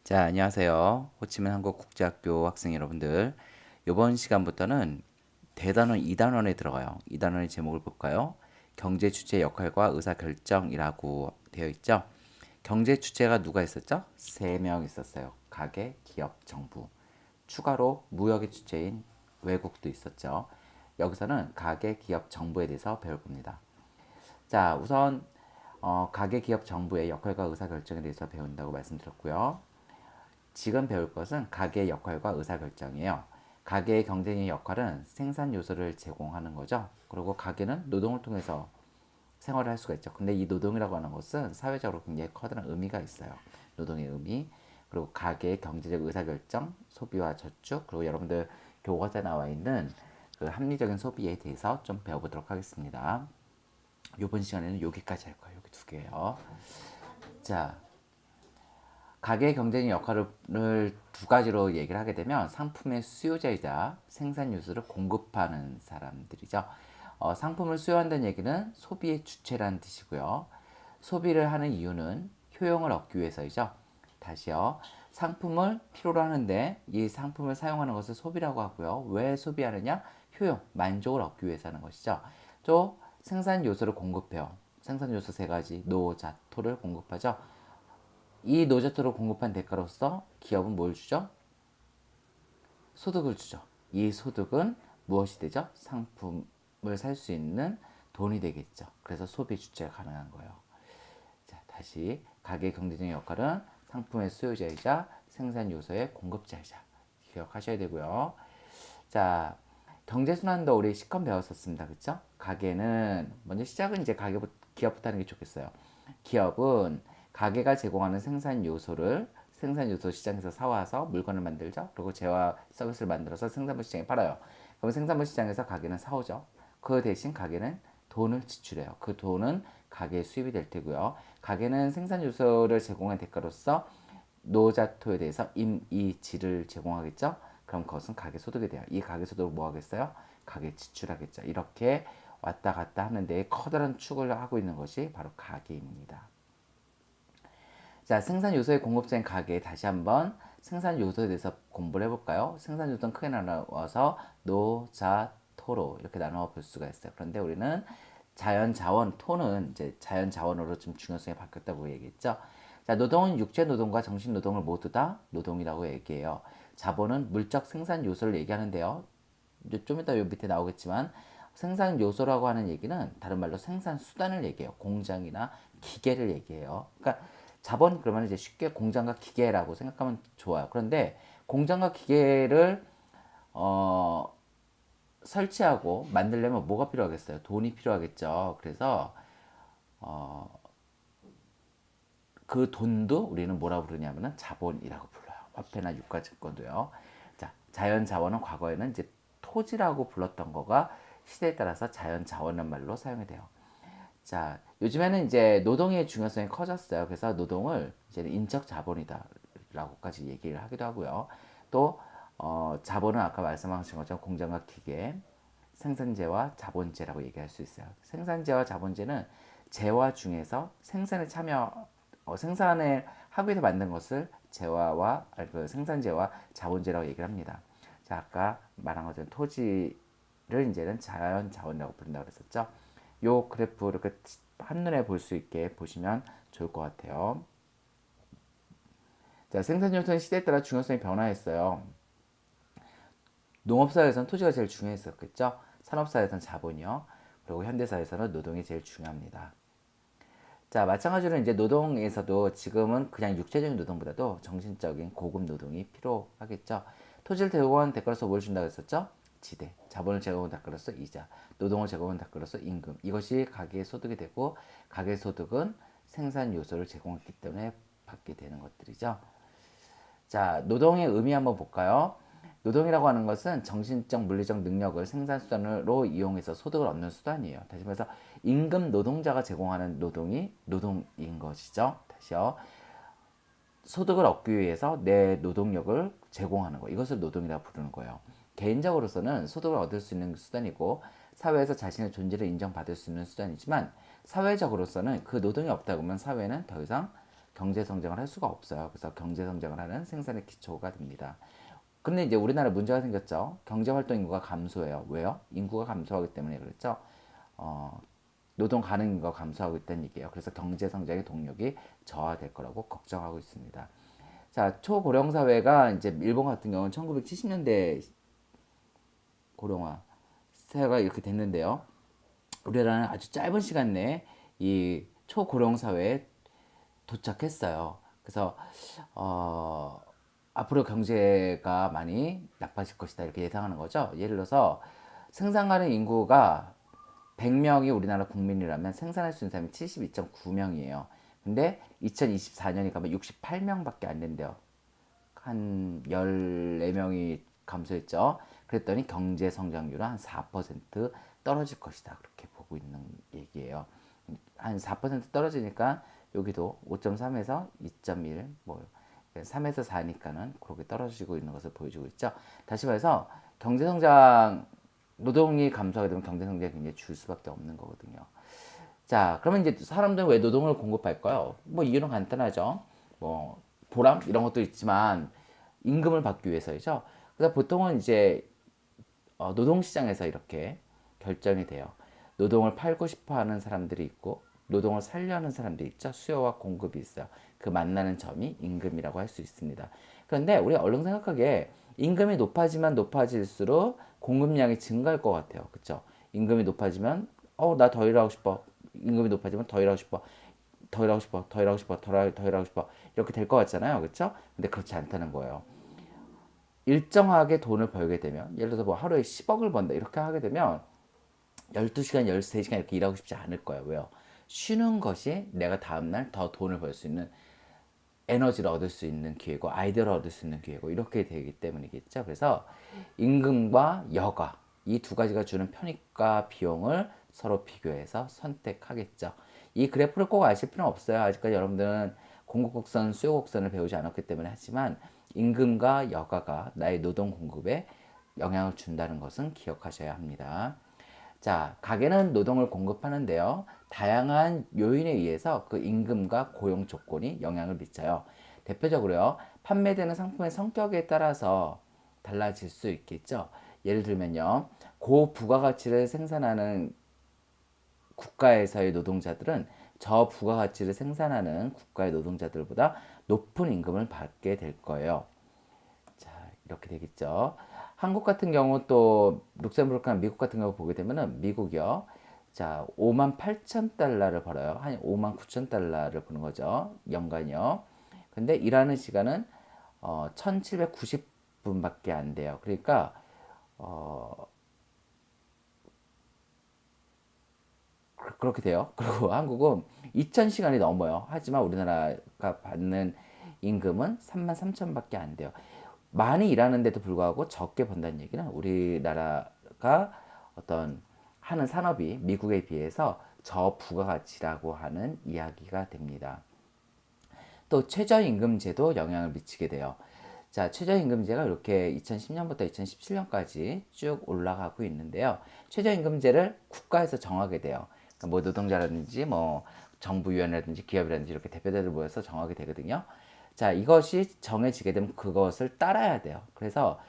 자, 안녕하세요. 호치민 한국국제학교 학생 여러분들. 이번 시간부터는 대단원 2단원에 들어가요. 2단원의 제목을 볼까요? 경제 주체 역할과 의사 결정이라고 되어 있죠. 경제 주체가 누가 있었죠? 3명 있었어요. 가계, 기업, 정부. 추가로 무역의 주체인 외국도 있었죠. 여기서는 가계, 기업, 정부에 대해서 배울 겁니다. 자, 우선 가계, 기업, 정부의 역할과 의사 결정에 대해서 배운다고 말씀드렸고요. 지금 배울 것은 가계의 역할과 의사결정이에요. 가계의 경쟁의 역할은 생산 요소를 제공하는 거죠. 그리고 가계는 노동을 통해서 생활을 할 수가 있죠. 근데 이 노동이라고 하는 것은 사회적으로 굉장히 커다란 의미가 있어요. 노동의 의미, 그리고 가계의 경제적 의사결정, 소비와 저축, 그리고 여러분들 교과서에 나와 있는 그 합리적인 소비에 대해서 좀 배워보도록 하겠습니다. 이번 시간에는 여기까지 할 거예요. 여기 두 개요. 자, 가계 경쟁의 역할을 두 가지로 얘기를 하게 되면 상품의 수요자이자 생산 요소를 공급하는 사람들이죠. 상품을 수요한다는 얘기는 소비의 주체라는 뜻이고요. 소비를 하는 이유는 효용을 얻기 위해서이죠. 다시요. 상품을 필요로 하는데 이 상품을 사용하는 것을 소비라고 하고요. 왜 소비하느냐? 효용, 만족을 얻기 위해서 하는 것이죠. 또 생산 요소를 공급해요. 생산 요소 세 가지, 노, 자, 토를 공급하죠. 이 노자토를 공급한 대가로서 기업은 뭘 주죠? 소득을 주죠. 이 소득은 무엇이 되죠? 상품을 살 수 있는 돈이 되겠죠. 그래서 소비 주체가 가능한 거예요. 자, 다시 가게 경제적인 역할은 상품의 수요자이자 생산 요소의 공급자이자 기억하셔야 되고요. 자, 경제순환도 우리 시컨 배웠었습니다. 그쵸? 가게는 먼저 시작은 이제 기업부터 하는 게 좋겠어요. 기업은 가게가 제공하는 생산 요소를 생산 요소 시장에서 사와서 물건을 만들죠. 그리고 재화 서비스를 만들어서 생산물 시장에 팔아요. 그럼 생산물 시장에서 가게는 사오죠. 그 대신 가게는 돈을 지출해요. 그 돈은 가게의 수입이 될 테고요. 가게는 생산 요소를 제공한 대가로서 노자토에 대해서 임의지를 제공하겠죠. 그럼 그것은 가계 소득이 돼요. 이 가계 소득을 뭐 하겠어요? 가계 지출하겠죠. 이렇게 왔다 갔다 하는데 커다란 축을 하고 있는 것이 바로 가계입니다. 자, 생산 요소의 공급자인 가계 다시 한번 생산 요소에 대해서 공부를 해볼까요? 생산 요소는 크게 나누어서 노, 자, 토로 이렇게 나누어 볼 수가 있어요. 그런데 우리는 자연 자원, 토는 이제 자연 자원으로 좀 중요성이 바뀌었다고 얘기했죠. 자, 노동은 육체 노동과 정신 노동을 모두 다 노동이라고 얘기해요. 자본은 물적 생산 요소를 얘기하는데요. 좀 이따 요 밑에 나오겠지만 생산 요소라고 하는 얘기는 다른 말로 생산 수단을 얘기해요. 공장이나 기계를 얘기해요. 그러니까 자본 그러면 이제 쉽게 공장과 기계라고 생각하면 좋아요. 그런데 공장과 기계를 어, 설치하고 만들려면 뭐가 필요하겠어요? 돈이 필요하겠죠. 그래서 그 돈도 우리는 뭐라고 부르냐면은 자본이라고 불러요. 화폐나 유가증권도요. 자, 자연 자원은 과거에는 이제 토지라고 불렀던 거가 시대에 따라서 자연 자원이라는 말로 사용이 돼요. 자, 요즘에는 이제 노동의 중요성이 커졌어요. 그래서 노동을 이제 인적 자본이다라고까지 얘기를 하기도 하고요. 또 자본은 아까 말씀하신 것처럼 공장과 기계, 생산재와 자본재라고 얘기할 수 있어요. 생산재와 자본재는 재화 중에서 생산에 생산을 하기 위해서 만든 것을 재화와 그 생산재와 자본재라고 얘기를 합니다. 자, 아까 말한 것처럼 토지를 이제는 자연 자원이라고 부른다고 그랬었죠. 요 그래프 이렇게 한눈에 볼 수 있게 보시면 좋을 것 같아요. 자, 생산 요소는 시대에 따라 중요성이 변화했어요. 농업사회에서는 토지가 제일 중요했었겠죠. 산업사회에서는 자본이요. 그리고 현대사회에서는 노동이 제일 중요합니다. 자, 마찬가지로 이제 노동에서도 지금은 그냥 육체적인 노동보다도 정신적인 고급 노동이 필요하겠죠. 토지를 제공한 대가로서 뭘 준다고 했었죠? 지대. 자본을 제공한 대가로서 이자. 노동을 제공한 대가로서 임금. 이것이 가계의 소득이 되고 가계의 소득은 생산 요소를 제공했기 때문에 받게 되는 것들이죠. 자, 노동의 의미 한번 볼까요? 노동이라고 하는 것은 정신적, 물리적 능력을 생산수단으로 이용해서 소득을 얻는 수단이에요. 다시 말해서 임금 노동자가 제공하는 노동이 노동인 것이죠. 다시요. 소득을 얻기 위해서 내 노동력을 제공하는 거. 이것을 노동이라고 부르는 거예요. 개인적으로서는 소득을 얻을 수 있는 수단이고 사회에서 자신의 존재를 인정받을 수 있는 수단이지만 사회적으로서는 그 노동이 없다 보면 사회는 더 이상 경제 성장을 할 수가 없어요. 그래서 경제 성장을 하는 생산의 기초가 됩니다. 근데 이제 우리나라 문제가 생겼죠. 경제활동 인구가 감소해요. 왜요? 인구가 감소하기 때문에 그렇죠. 어, 노동 가능 인구가 감소하고 있다는 얘기예요. 그래서 경제 성장의 동력이 저하될 거라고 걱정하고 있습니다. 자, 초고령 사회가 이제 일본 같은 경우는 1970년대 고령화 사회가 이렇게 됐는데요. 우리나라는 아주 짧은 시간 내에 이 초고령 사회에 도착했어요. 그래서 앞으로 경제가 많이 나빠질 것이다 이렇게 예상하는 거죠. 예를 들어서 생산 가능 인구가 100명이 우리나라 국민이라면 생산할 수 있는 사람이 72.9명이에요. 근데 2024년이 가면 68명밖에 안 된대요. 한 14명이 감소했죠. 그랬더니 경제 성장률은 한 4% 떨어질 것이다. 그렇게 보고 있는 얘기예요. 한 4% 떨어지니까 여기도 5.3에서 2.1, 뭐 3에서 4니까는 그렇게 떨어지고 있는 것을 보여주고 있죠. 다시 말해서 경제 성장 노동이 감소하게 되면 경제 성장이 굉장히 줄 수밖에 없는 거거든요. 자, 그러면 이제 사람들은 왜 노동을 공급할까요? 뭐 이유는 간단하죠. 뭐 보람 이런 것도 있지만 임금을 받기 위해서이죠. 그래서 보통은 이제 노동시장에서 이렇게 결정이 돼요. 노동을 팔고 싶어 하는 사람들이 있고 노동을 살려 하는 사람들이 있죠. 수요와 공급이 있어요. 그 만나는 점이 임금이라고 할 수 있습니다. 그런데 우리 얼른 생각하기에 임금이 높아지면 높아질수록 공급량이 증가할 것 같아요. 그렇죠? 임금이 높아지면 나 더 일하고 싶어. 임금이 높아지면 더 일하고 싶어. 더 일하고 싶어. 더 일하고 싶어. 더 일하고 싶어. 이렇게 될 것 같잖아요. 그렇죠? 근데 그렇지 않다는 거예요. 일정하게 돈을 벌게 되면 예를 들어서 뭐 하루에 10억을 번다 이렇게 하게 되면 12시간, 13시간 이렇게 일하고 싶지 않을 거예요. 왜요? 쉬는 것이 내가 다음날 더 돈을 벌 수 있는 에너지를 얻을 수 있는 기회고 아이디어를 얻을 수 있는 기회고 이렇게 되기 때문이겠죠. 그래서 임금과 여가 이 두 가지가 주는 편익과 비용을 서로 비교해서 선택하겠죠. 이 그래프를 꼭 아실 필요는 없어요. 아직까지 여러분들은 공급 곡선, 수요 곡선을 배우지 않았기 때문에 하지만 임금과 여가가 나의 노동 공급에 영향을 준다는 것은 기억하셔야 합니다. 자, 가게는 노동을 공급하는데요. 다양한 요인에 의해서 그 임금과 고용 조건이 영향을 미쳐요. 대표적으로요, 판매되는 상품의 성격에 따라서 달라질 수 있겠죠. 예를 들면요, 고부가가치를 생산하는 국가에서의 노동자들은 저부가가치를 생산하는 국가의 노동자들보다 높은 임금을 받게 될 거예요. 자, 이렇게 되겠죠. 한국 같은 경우 또 룩셈부르크나 미국 같은 경우 보게 되면은 미국이요. 자, 5만 8천 달러를 벌어요. 한 5만 9천 달러를 버는 거죠. 연간이요. 근데 일하는 시간은 1790분밖에 안 돼요. 그러니까 어, 그렇게 돼요. 그리고 한국은 2000시간이 넘어요. 하지만 우리나라가 받는 임금은 3만 3천밖에 안 돼요. 많이 일하는데도 불구하고 적게 번다는 얘기는 우리나라가 어떤 하는 산업이 미국에 비해서 저부가가치라고 하는 이야기가 됩니다. 또 최저임금제도 영향을 미치게 돼요. 자, 최저임금제가 이렇게 2010년부터 2017년까지 쭉 올라가고 있는데요. 최저임금제를 국가에서 정하게 돼요. 그러니까 뭐 노동자라든지 뭐 정부위원회라든지 기업이라든지 이렇게 대표자들 모여서 정하게 되거든요. 자, 이것이 정해지게 되면 그것을 따라야 돼요. 그래서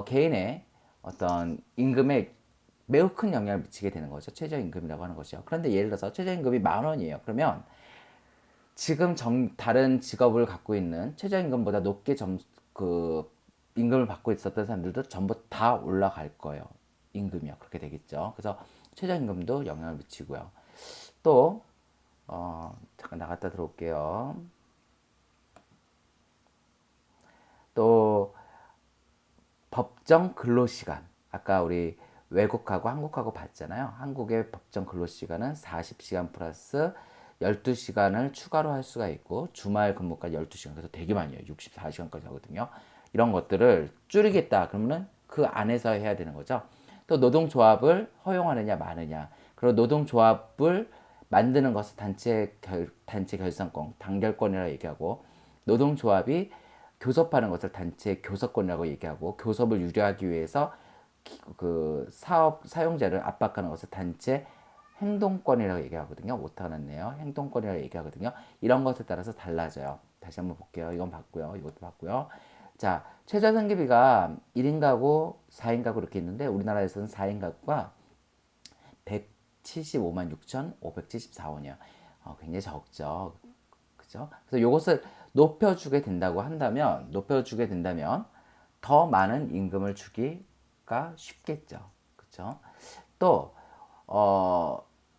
개인의 어떤 임금에 매우 큰 영향을 미치게 되는 거죠. 최저임금이라고 하는 것이요. 그런데 예를 들어서 최저임금이 10,000원이에요. 그러면 지금 다른 직업을 갖고 있는 최저임금보다 높게 그 임금을 받고 있었던 사람들도 전부 다 올라갈 거예요. 임금이요. 그렇게 되겠죠. 그래서 최저임금도 영향을 미치고요. 또 잠깐 나갔다 들어올게요. 또 법정 근로시간. 아까 우리 외국하고 한국하고 봤잖아요. 한국의 법정 근로시간은 40시간 플러스 12시간을 추가로 할 수가 있고 주말 근무까지 12시간. 그래서 되게 많이 해요. 64시간까지 하거든요. 이런 것들을 줄이겠다. 그러면 그 안에서 해야 되는 거죠. 또 노동조합을 허용하느냐 마느냐. 그리고 노동조합을 만드는 것을 단체 결산권, 단결권이라고 얘기하고 노동조합이 교섭하는 것을 단체 교섭권이라고 얘기하고 교섭을 유리하기 위해서 그 사업 사용자를 압박하는 것을 단체 행동권이라고 얘기하거든요. 오타났네요. 행동권이라고 얘기하거든요. 이런 것에 따라서 달라져요. 다시 한번 볼게요. 이건 봤고요. 이것도 봤고요. 자, 최저 생계비가 1인 가구, 4인 가구 이렇게 있는데 우리나라에서는 4인 가구가 175만 6,574원이에요. 굉장히 적죠. 그죠? 그래서 이것을 높여주게 된다면 더 많은 임금을 주기가 쉽겠죠. 그죠? 또,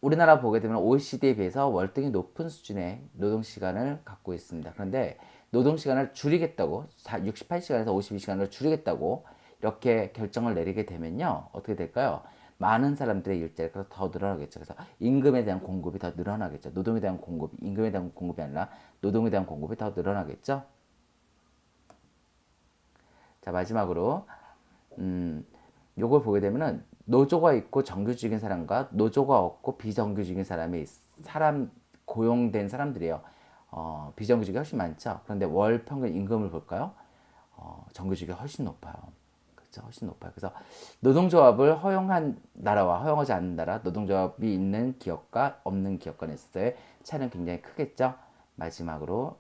우리나라 보게 되면 OECD에 비해서 월등히 높은 수준의 노동시간을 갖고 있습니다. 그런데 노동시간을 줄이겠다고, 68시간에서 52시간을 줄이겠다고 이렇게 결정을 내리게 되면요. 어떻게 될까요? 많은 사람들의 일자리가 더 늘어나겠죠. 그래서 임금에 대한 공급이 더 늘어나겠죠. 노동에 대한 공급이, 임금에 대한 공급이 아니라 노동에 대한 공급이 더 늘어나겠죠. 자, 마지막으로, 요걸 보게 되면은 노조가 있고 정규직인 사람과 노조가 없고 비정규직인 고용된 사람들이에요. 비정규직이 훨씬 많죠. 그런데 월 평균 임금을 볼까요? 정규직이 훨씬 높아요. 그렇죠? 훨씬 높아요. 그래서 노동조합을 허용한 나라와 허용하지 않는 나라, 노동조합이 있는 기업과 없는 기업 간에 있어서의 차이는 굉장히 크겠죠. 마지막으로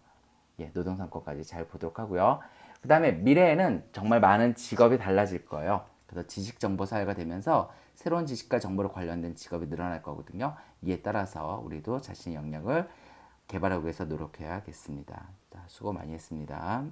노동삼권까지 잘 보도록 하고요. 그 다음에 미래에는 정말 많은 직업이 달라질 거예요. 그래서 지식정보사회가 되면서 새로운 지식과 정보로 관련된 직업이 늘어날 거거든요. 이에 따라서 우리도 자신의 역량을 개발하기 위해서 노력해야겠습니다. 자, 수고 많이 했습니다.